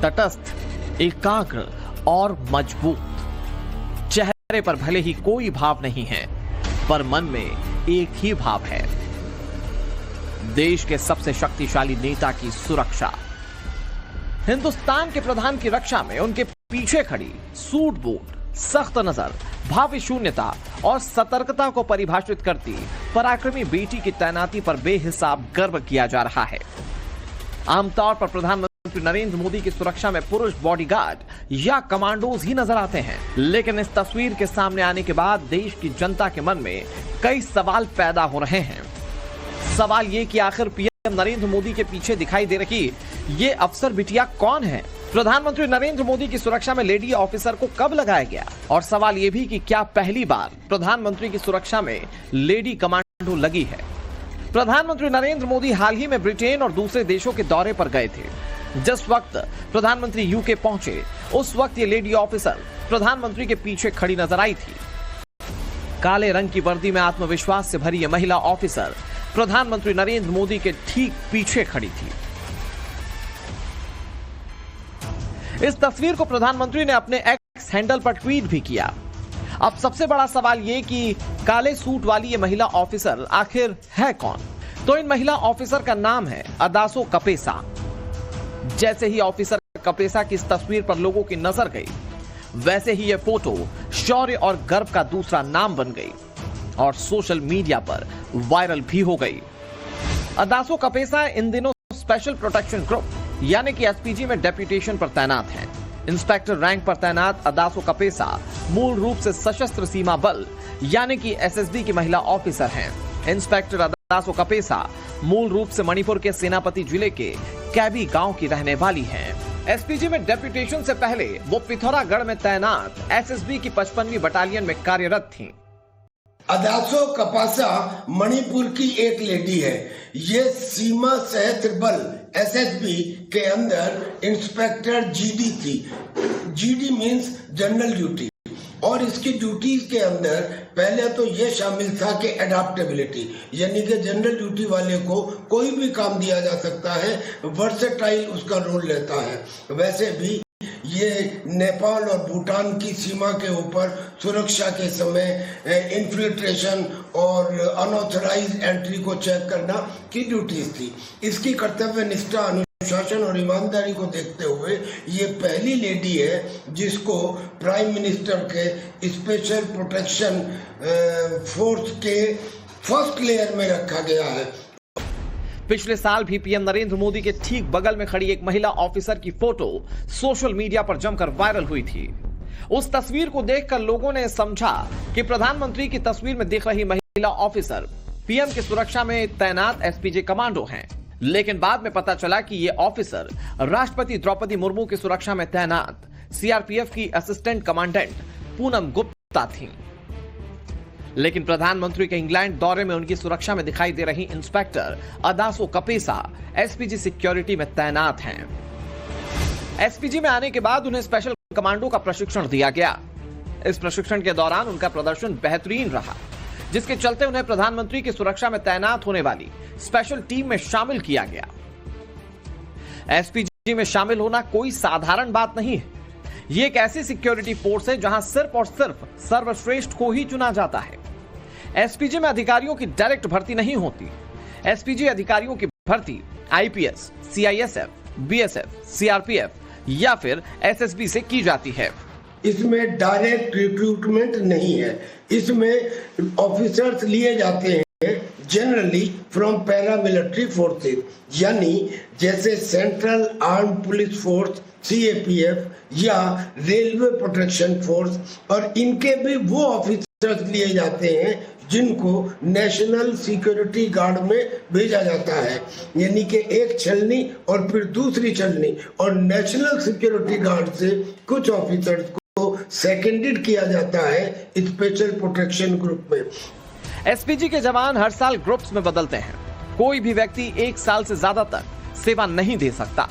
तटस्थ, एकाग्र और मजबूत। चेहरे पर भले ही कोई भाव नहीं है, पर मन में एक ही भाव है, देश के सबसे शक्तिशाली नेता की सुरक्षा। हिंदुस्तान के प्रधान की रक्षा में उनके पीछे खड़ी सूट बूट, सख्त नजर, भावी शून्यता और सतर्कता को परिभाषित करती पराक्रमी बेटी की तैनाती पर बेहिसाब गर्व किया जा रहा है। आमतौर पर प्रधानमंत्री नरेंद्र मोदी की सुरक्षा में पुरुष बॉडीगार्ड या कमांडोज ही नजर आते हैं, लेकिन इस तस्वीर के सामने आने के बाद देश की जनता के मन में कई सवाल पैदा हो रहे हैं। सवाल ये कि आखिर पीएम नरेंद्र मोदी के पीछे दिखाई दे रही ये अफसर बिटिया कौन है? प्रधानमंत्री नरेंद्र मोदी की सुरक्षा में लेडी ऑफिसर को कब लगाया गया? और सवाल यह भी कि क्या पहली बार प्रधानमंत्री की सुरक्षा में लेडी कमांडो लगी है? प्रधानमंत्री नरेंद्र मोदी हाल ही में ब्रिटेन और दूसरे देशों के दौरे पर गए थे। जिस वक्त प्रधानमंत्री यूके पहुंचे, उस वक्त ये लेडी ऑफिसर प्रधानमंत्री के पीछे खड़ी नजर आई थी। काले रंग की वर्दी में आत्मविश्वास से भरी यह महिला ऑफिसर प्रधानमंत्री नरेंद्र मोदी के ठीक पीछे खड़ी थी। इस तस्वीर को प्रधानमंत्री ने अपने एक्स हैंडल पर ट्वीट भी किया। अब सबसे बड़ा सवाल यह कि काले सूट वाली ये महिला ऑफिसर आखिर है कौन? तो इन महिला ऑफिसर का नाम है अदासो कपेसा। जैसे ही ऑफिसर कपेसा की इस तस्वीर पर लोगों की नजर गई, वैसे ही यह फोटो शौर्य और गर्व का दूसरा नाम बन गई और सोशल मीडिया पर वायरल भी हो गई। अदासो कपेसा इन दिनों स्पेशल प्रोटेक्शन ग्रुप यानी कि एसपीजी में डेप्यूटेशन पर तैनात हैं। इंस्पेक्टर रैंक पर तैनात अदासो कपेसा मूल रूप से सशस्त्र सीमा बल यानी कि एसएसबी की महिला ऑफिसर हैं। इंस्पेक्टर अदासो कपेसा मूल रूप से मणिपुर के सेनापति जिले के कैबी गांव की रहने वाली हैं। एसपीजी में डेप्यूटेशन से पहले वो पिथौरागढ़ में तैनात एसएसबी की 55वीं बटालियन में कार्यरत थीं। अदासो कपासा मणिपुर की एक लेडी है। ये सीमा सशस्त्र बल एसएसबी के अंदर इंस्पेक्टर जीडी थी। जीडी मींस जनरल ड्यूटी, और इसकी ड्यूटीज के अंदर पहले तो ये शामिल था कि एडाप्टेबिलिटी, यानी कि जनरल ड्यूटी वाले को कोई भी काम दिया जा सकता है, वर्सेटाइल उसका रोल रहता है। वैसे भी ये नेपाल और भूटान की सीमा के ऊपर सुरक्षा के समय इन्फिल्ट्रेशन और अनऑथराइज्ड एंट्री को चेक करना की ड्यूटीज थी। इसकी कर्तव्य निष्ठा, अनुशासन और ईमानदारी को देखते हुए ये पहली लेडी है जिसको प्राइम मिनिस्टर के स्पेशल प्रोटेक्शन फोर्स के फर्स्ट लेयर में रखा गया है। पिछले साल भी पीएम नरेंद्र मोदी के ठीक बगल में खड़ी एक महिला ऑफिसर की फोटो सोशल मीडिया पर जमकर वायरल हुई थी। उस तस्वीर को देखकर लोगों ने समझा कि प्रधानमंत्री की तस्वीर में दिख रही महिला ऑफिसर पीएम की सुरक्षा में तैनात एसपीजी कमांडो हैं। लेकिन बाद में पता चला कि ये ऑफिसर राष्ट्रपति द्रौपदी मुर्मू की सुरक्षा में तैनात सीआरपीएफ की असिस्टेंट कमांडेंट पूनम गुप्ता थीं। लेकिन प्रधानमंत्री के इंग्लैंड दौरे में उनकी सुरक्षा में दिखाई दे रही इंस्पेक्टर अदासो कपेसा एसपीजी सिक्योरिटी में तैनात हैं। एसपीजी में आने के बाद उन्हें स्पेशल कमांडो का प्रशिक्षण दिया गया। इस प्रशिक्षण के दौरान उनका प्रदर्शन बेहतरीन रहा, जिसके चलते उन्हें प्रधानमंत्री की सुरक्षा में तैनात होने वाली स्पेशल टीम में शामिल किया गया। एसपीजी में शामिल होना कोई साधारण बात नहीं है। ये एक ऐसी सिक्योरिटी फोर्स है जहां सिर्फ और सिर्फ सर्वश्रेष्ठ को ही चुना जाता है। एसपीजी में अधिकारियों की डायरेक्ट भर्ती नहीं होती। एसपीजी अधिकारियों की भर्ती आईपीएस, सीआईएसएफ, बीएसएफ, सीआरपीएफ या फिर एसएसबी से की जाती है। इसमें डायरेक्ट रिक्रूटमेंट नहीं है। इसमें ऑफिसर्स लिए जाते हैं जनरली फ्रॉम पैरामिलिट्री फोर्सेज, यानी जैसे central arm police force CAPF या रेलवे प्रोटेक्शन फोर्स, और इनके भी वो ऑफिसर्स लिए जाते हैं जिनको नेशनल सिक्योरिटी गार्ड में भेजा जाता है, यानी कि एक छलनी और फिर दूसरी छलनी, और नेशनल सिक्योरिटी गार्ड से कुछ ऑफिसर्स को सेकेंडेड किया जाता है स्पेशल प्रोटेक्शन ग्रुप में। एसपीजी के जवान हर साल ग्रुप्स में बदलते हैं। कोई भी व्यक्ति 1 साल से ज्यादा तक सेवा नहीं दे सकता।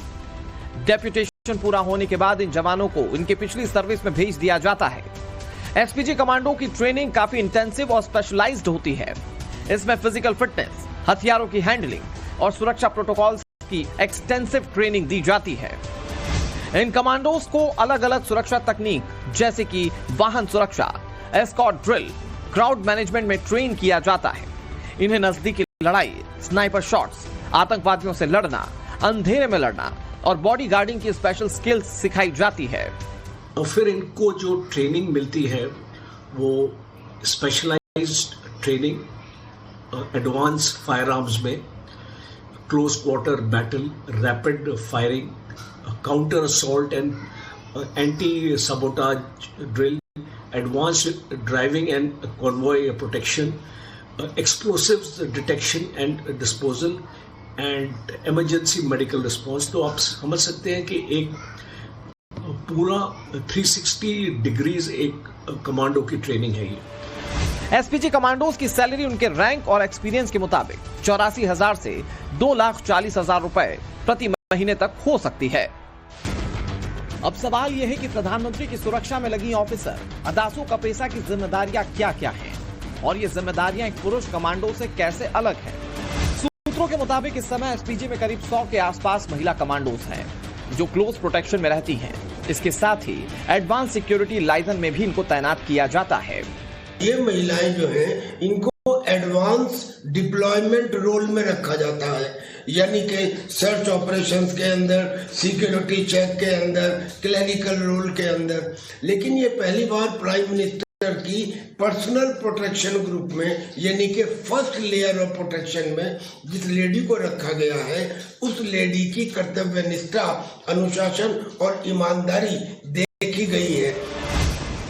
डेप्यूटेशन पूरा होने के बाद इन जवानों को इनकी पिछली सर्विस में भेज दिया जाता है। एसपीजी कमांडो की ट्रेनिंग काफी इंटेंसिव और स्पेशलाइज्ड होती है। इसमें फिजिकल फिटनेस, हथियारों की हैंडलिंग और सुरक्षा प्रोटोकॉल्स की एक्सटेंसिव ट्रेनिंग दी जाती है। इन कमांडोज को अलग अलग सुरक्षा तकनीक जैसे कि वाहन सुरक्षा, एस्कॉर्ट ड्रिल, क्राउड मैनेजमेंट में ट्रेन किया जाता है। इन्हें नजदीकी लड़ाई, स्नाइपर शॉट्स, आतंकवादियों से लड़ना, अंधेरे में लड़ना और बॉडी गार्डिंग की स्पेशल स्किल्स सिखाई जाती है। और फिर इनको जो ट्रेनिंग मिलती है वो specialised training, advanced firearms में, close quarter battle, rapid firing, counter assault and anti sabotage drill, advanced driving and convoy protection, explosives detection and disposal and emergency medical response. तो आप समझ सकते हैं कि एक पूरा 360 डिग्रीज एक कमांडो की ट्रेनिंग है ये। एसपीजी कमांडोज की सैलरी उनके रैंक और एक्सपीरियंस के मुताबिक 84,000 से 2,40,000 रुपए प्रति महीने तक हो सकती है। अब सवाल यह है कि प्रधानमंत्री की सुरक्षा में लगी ऑफिसर अदासो कपेसा की जिम्मेदारियां क्या क्या हैं और ये जिम्मेदारियां एक पुरुष कमांडो से कैसे अलग हैं। सूत्रों के मुताबिक इस समय एसपीजी में करीब 100 के आसपास महिला कमांडोज हैं जो क्लोज प्रोटेक्शन में रहती हैं। इसके साथ ही एडवांस सिक्योरिटी लाइजन में भी इनको तैनात किया जाता है। ये महिलाएं जो हैं इनको एडवांस डिप्लॉयमेंट रोल में रखा जाता है, यानी कि सर्च ऑपरेशंस के अंदर, सिक्योरिटी चेक के अंदर, क्लिनिकल रोल के अंदर। लेकिन ये पहली बार प्राइम मिनिस्टर की पर्सनल प्रोटेक्शन ग्रुप में, यानी कि फर्स्ट लेयर ऑफ प्रोटेक्शन में जिस लेडी को रखा गया है उस लेडी की कर्तव्यनिष्ठा, अनुशासन और ईमानदारी देखी गई है।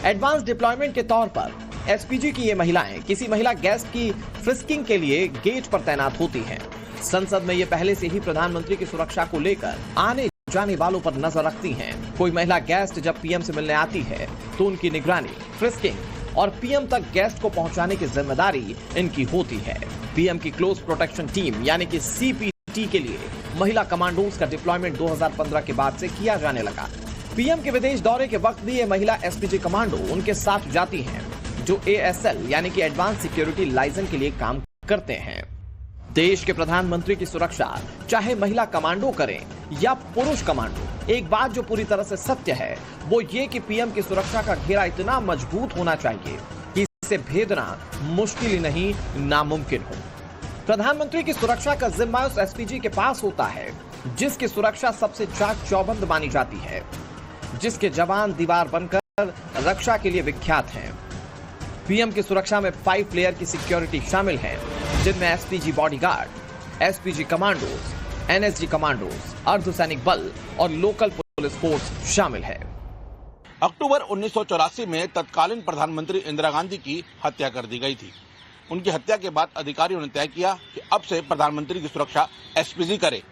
एडवांस डिप्लॉयमेंट के तौर पर एसपीजी की ये महिलाएं किसी महिला गेस्ट की फ्रिस्किंग के लिए गेट पर तैनात होती हैं। संसद में ये पहले से ही प्रधानमंत्री की सुरक्षा को लेकर आने जाने वालों पर नजर रखती हैं। कोई महिला गेस्ट जब पीएम से मिलने आती है तो उनकी निगरानी, फ्रिस्किंग और पीएम तक गेस्ट को पहुंचाने की जिम्मेदारी इनकी होती है। पीएम की क्लोज प्रोटेक्शन टीम यानी कि सीपीटी के लिए महिला कमांडोज का डिप्लॉयमेंट 2015 के बाद से किया जाने लगा। पीएम के विदेश दौरे के वक्त भी ये महिला एसपीजी कमांडो उनके साथ जाती हैं, जो एएसएल यानी कि एडवांस सिक्योरिटी लाइजन के लिए काम करते हैं। देश के प्रधानमंत्री की सुरक्षा चाहे महिला कमांडो करें या पुरुष कमांडो, एक बात जो पूरी तरह से सत्य है वो ये कि पीएम की सुरक्षा का घेरा इतना मजबूत होना चाहिए कि इसे भेदना मुश्किल ही नहीं, नामुमकिन हो। प्रधानमंत्री की सुरक्षा का जिम्मा उस एसपीजी के पास होता है जिसकी सुरक्षा सबसे चाक चौबंद मानी जाती है, जिसके जवान दीवार बनकर रक्षा के लिए विख्यात हैं। पीएम की सुरक्षा में 5 लेयर की सिक्योरिटी शामिल है, जिनमें SPG bodyguard, SPG commandos, NSG commandos, अर्धसैनिक बल और लोकल पुलिस फोर्स शामिल है। अक्टूबर 1984 में तत्कालीन प्रधानमंत्री इंदिरा गांधी की हत्या कर दी गई थी। उनकी हत्या के बाद अधिकारियों ने तय किया कि अब से प्रधानमंत्री की सुरक्षा एसपीजी करे।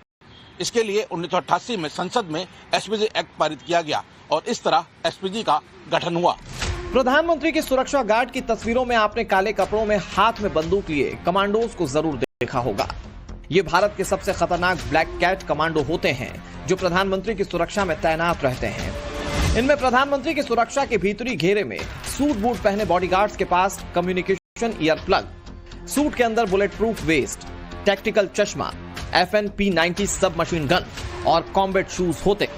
इसके लिए 1988 में संसद में एसपीजी एक्ट पारित किया गया और इस तरह एसपीजी का गठन हुआ। प्रधानमंत्री की सुरक्षा गार्ड की तस्वीरों में आपने काले कपड़ों में हाथ में बंदूक लिए कमांडोज को जरूर देखा होगा। ये भारत के सबसे खतरनाक ब्लैक कैट कमांडो होते हैं जो प्रधानमंत्री की सुरक्षा में तैनात रहते हैं। इनमें प्रधानमंत्री की सुरक्षा के भीतरी घेरे में सूट बूट पहने बॉडीगार्ड्स के पास कम्युनिकेशन ईयर प्लग, सूट के अंदर बुलेट प्रूफ वेस्ट, टैक्टिकल चश्मा, FN-P90 सब मशीन गन और कॉम्बैट शूज होते।